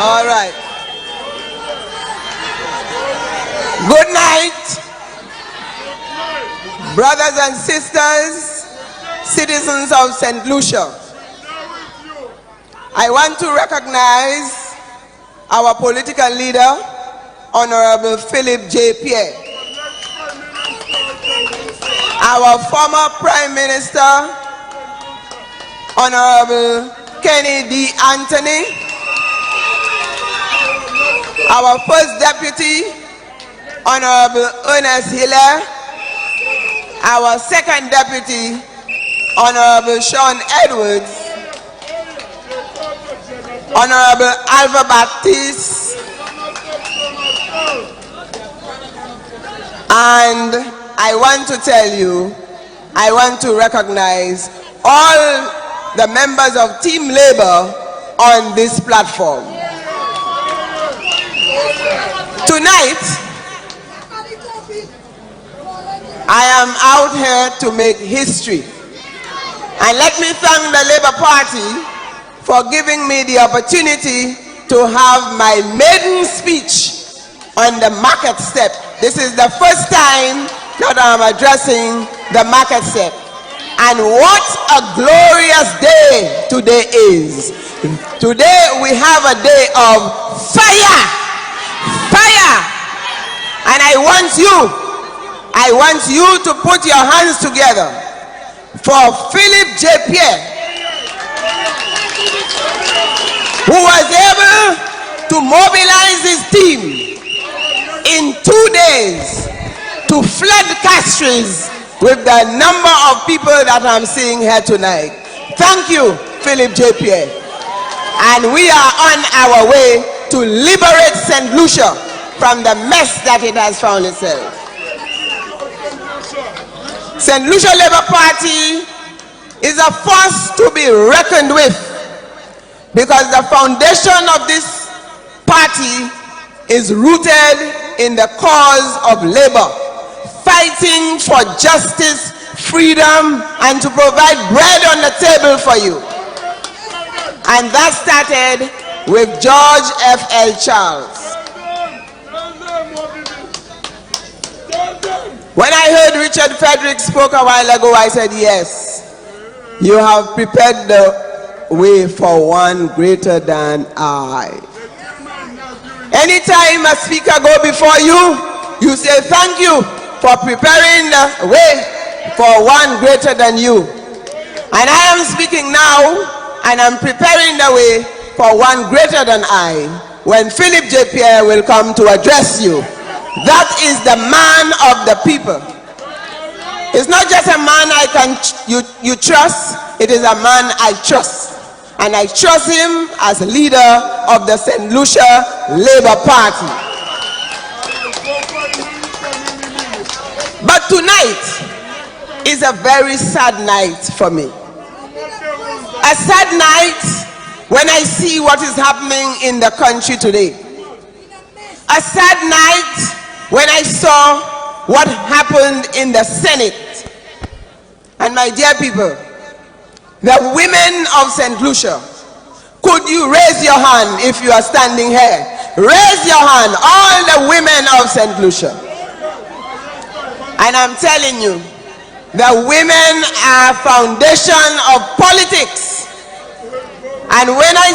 All right. Good night, brothers and sisters, citizens of St. Lucia. I want to recognize our political leader, Honorable Philip J. Pierre, our former Prime Minister, Honorable Kenny D. Anthony, our First Deputy, Honorable Ernest Hiller, our Second Deputy, Honorable Sean Edwards, Honorable Alva Baptiste, and I want to tell you, I want to recognize all the members of Team Labour on this platform. Tonight, I am out here to make history. And let me thank the Labour Party for giving me the opportunity to have my maiden speech on the market step. This is the first time that I'm addressing the market step. And what a glorious day today is. Today we have a day of fire. Fire. And I want you to put your hands together for Philip J. Pierre, who was able to mobilize his team in 2 days to flood Castries with the number of people that I'm seeing here tonight. Thank you, Philip J. Pierre. And we are on our way to liberate St. Lucia from the mess that it has found itself. St. Lucia Labour Party is a force to be reckoned with, because the foundation of this party is rooted in the cause of labor, fighting for justice, freedom, and to provide bread on the table for you. And that started with George F.L. Charles. When I heard Richard Frederick spoke a while ago, I said, yes, you have prepared the way for one greater than I. Anytime a speaker go before you, you say thank you for preparing the way for one greater than you. And I am speaking now, and I'm preparing the way for one greater than I, when Philip J. Pierre will come to address you. That is the man of the people. It's not just a man you trust, it is a man I trust. And I trust him as leader of the St. Lucia Labour Party. But tonight is a very sad night for me. A sad night when I see what is happening in the country today. A sad night when I saw what happened in the Senate. And my dear people, the women of St. Lucia, could you raise your hand if you are standing here? Raise your hand, all the women of St. Lucia. And I'm telling you, the women are foundation of politics. And when I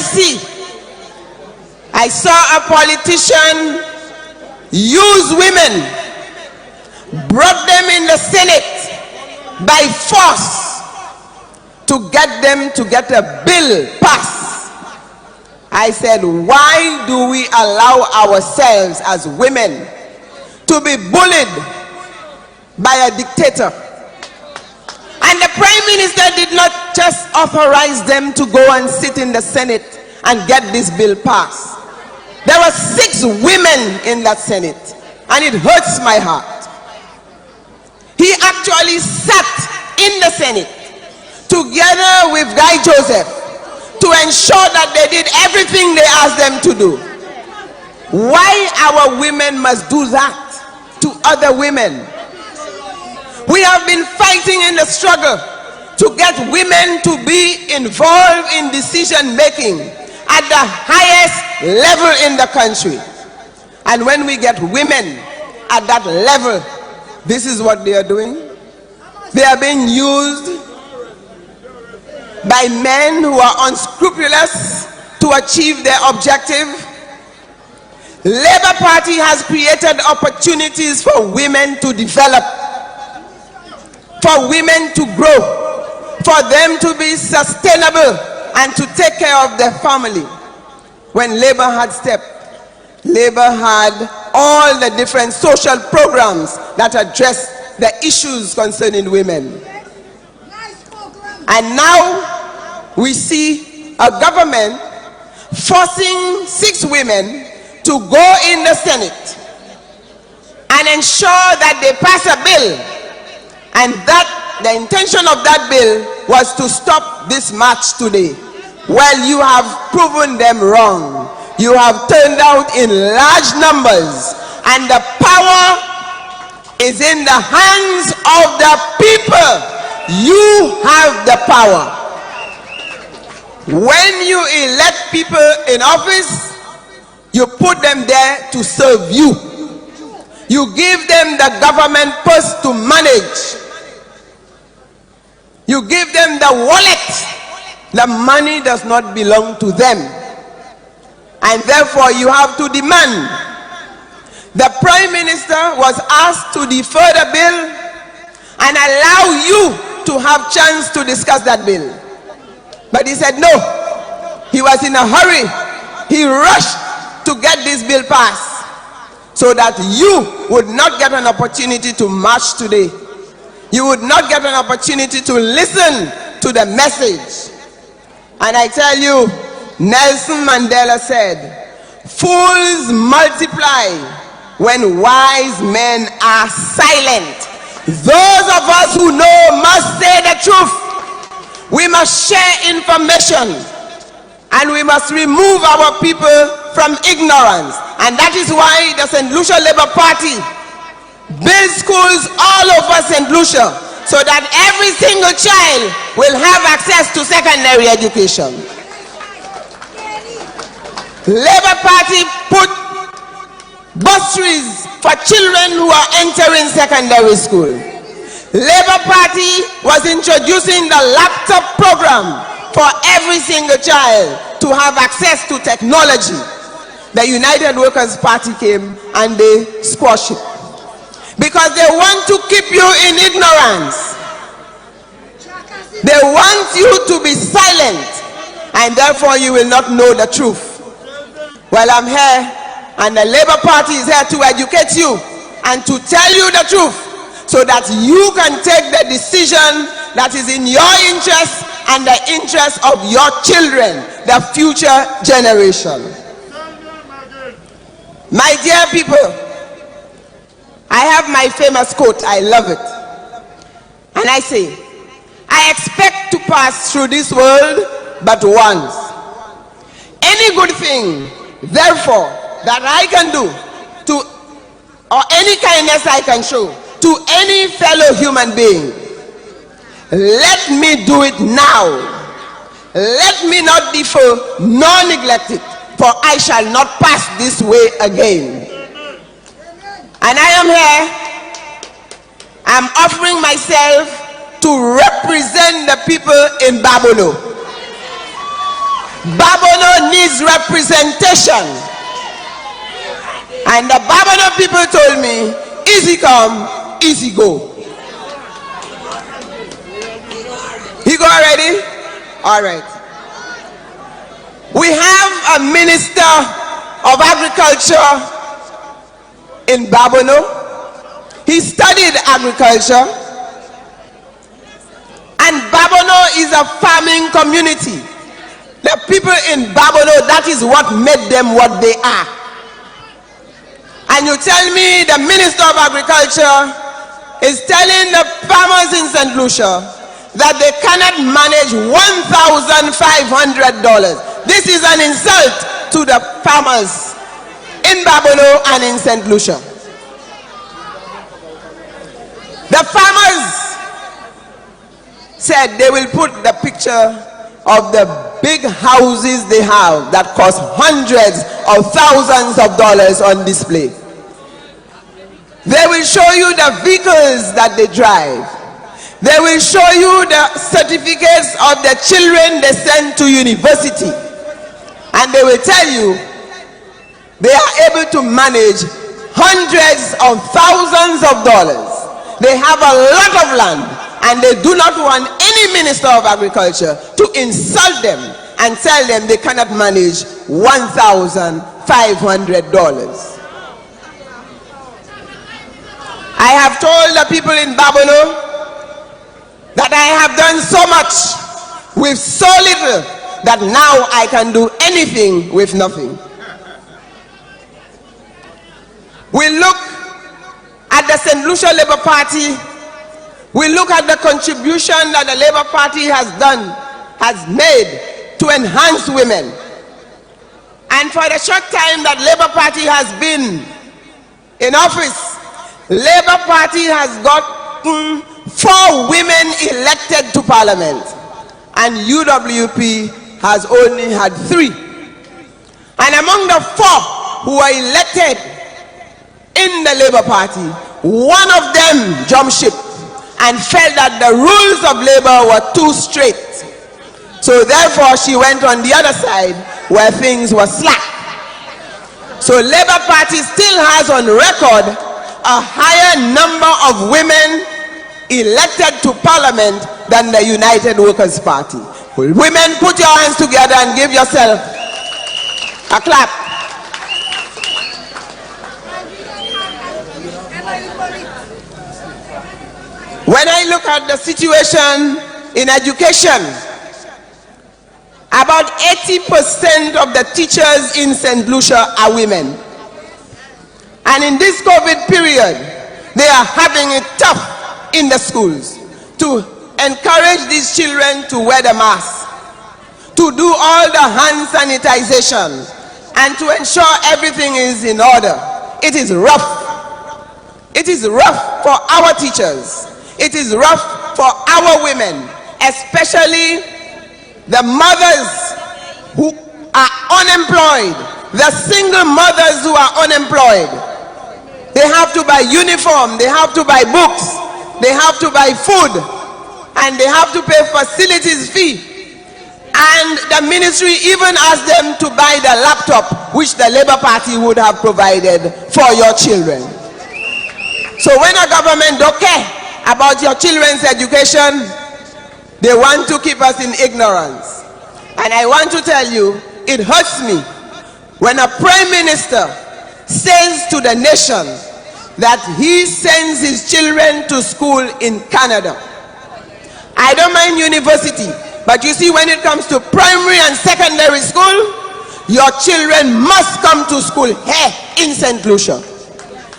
saw a politician use women, brought them in the Senate by force to get them to get a bill passed. I said, why do we allow ourselves as women to be bullied by a dictator? And the Prime Minister did not just authorize them to go and sit in the Senate and get this bill passed. There were 6 women in that Senate, and it hurts my heart. He actually sat in the Senate together with Guy Joseph to ensure that they did everything they asked them to do. Why our women must do that to other women? We have been fighting in the struggle to get women to be involved in decision making. at the highest level in the country. And when we get women at that level, this is what they are doing. They are being used by men who are unscrupulous to achieve their objective. Labour Party has created opportunities for women to develop, for women to grow, for them to be sustainable and to take care of their family. When Labour had stepped, Labour had all the different social programs that address the issues concerning women. And now we see a government forcing 6 women to go in the Senate and ensure that they pass a bill, and that the intention of that bill was to stop this march today. Well, you have proven them wrong. You have turned out in large numbers, and the power is in the hands of the people. You have the power. When you elect people in office, you put them there to serve you. You give them the government purse to manage. You give them the wallet. The money does not belong to them. And therefore you have to demand. The Prime Minister was asked to defer the bill and allow you to have chance to discuss that bill. But he said no. He was in a hurry. He rushed to get this bill passed so that you would not get an opportunity to march today. You would not get an opportunity to listen to the message. And I tell you, Nelson Mandela said, fools multiply when wise men are silent. Those of us who know must say the truth. We must share information, and we must remove our people from ignorance. And that is why the St. Lucia Labour Party builds schools all over St. Lucia, so that every single child will have access to secondary education. Labour Party put bursaries for children who are entering secondary school. Labour Party was introducing the laptop program for every single child to have access to technology. The United Workers' Party came and they squashed it, because they want to keep you in ignorance. They want you to be silent, and therefore you will not know the truth. Well, I'm here, and the Labour Party is here to educate you and to tell you the truth, so that you can take the decision that is in your interest and the interest of your children, the future generation. My dear people, I have my famous quote. I love it. And I say, I expect to pass through this world but once. Any good thing, therefore, that I can do to, or any kindness I can show to any fellow human being, let me do it now. Let me not defer nor neglect it, for I shall not pass this way again. And I am here. I'm offering myself to represent the people in Babonneau. Babonneau needs representation. And the Babonneau people told me, easy come, easy go. You go already? All right. We have a Minister of Agriculture in Babonneau. He studied agriculture. And Babonneau is a farming community. The people in Babonneau, that is what made them what they are. And you tell me the Minister of Agriculture is telling the farmers in St. Lucia that they cannot manage $1,500. This is an insult to the farmers in Babonneau and in St. Lucia. The farmers said they will put the picture of the big houses they have that cost hundreds of thousands of dollars on display. They will show you the vehicles that they drive. They will show you the certificates of the children they send to university. And they will tell you they are able to manage hundreds of thousands of dollars. They have a lot of land, and they do not want any minister of agriculture to insult them and tell them they cannot manage $1,500. I have told the people in Babonneau that I have done so much with so little that now I can do anything with nothing. We look at the St. Lucia Labour Party. We look at the contribution that the Labour Party has made to enhance women. And for the short time that Labour Party has been in office, Labour Party has gotten 4 women elected to Parliament, and UWP has only had 3. And among the 4 who were elected in the Labour Party, one of them jumped ship and felt that the rules of Labour were too straight. So therefore she went on the other side where things were slack. So Labour Party still has on record a higher number of women elected to Parliament than the United Workers' Party. Women, put your hands together and give yourself a clap. When I look at the situation in education, about 80% of the teachers in St. Lucia are women. And in this COVID period, they are having it tough in the schools to encourage these children to wear the mask, to do all the hand sanitization, and to ensure everything is in order. It is rough. It is rough for our teachers. It is rough for our women, especially the mothers who are unemployed, the single mothers who are unemployed. They have to buy uniform, they have to buy books, they have to buy food, and they have to pay facilities fee. And the ministry even asked them to buy the laptop which the Labour Party would have provided for your children. So when a government don't care about your children's education, they want to keep us in ignorance. And I want to tell you, it hurts me when a prime minister says to the nation that he sends his children to school in Canada. I don't mind university, but you see, when it comes to primary and secondary school, your children must come to school here in St. Lucia.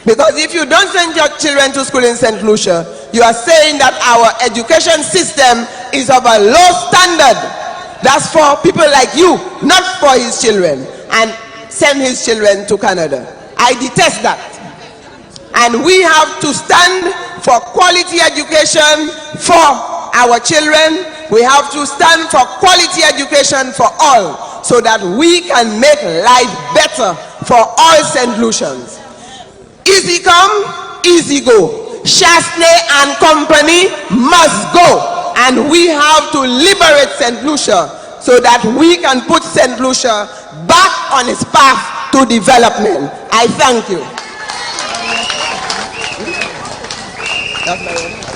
Because if you don't send your children to school in St. Lucia, you are saying that our education system is of a low standard. That's for people like you, not for his children, and send his children to Canada. I detest that. And we have to stand for quality education for our children. We have to stand for quality education for all, so that we can make life better for all St. Lucians. Easy come, easy go. Chasney and company must go, and we have to liberate St. Lucia so that we can put St. Lucia back on its path to development. I thank you. That's my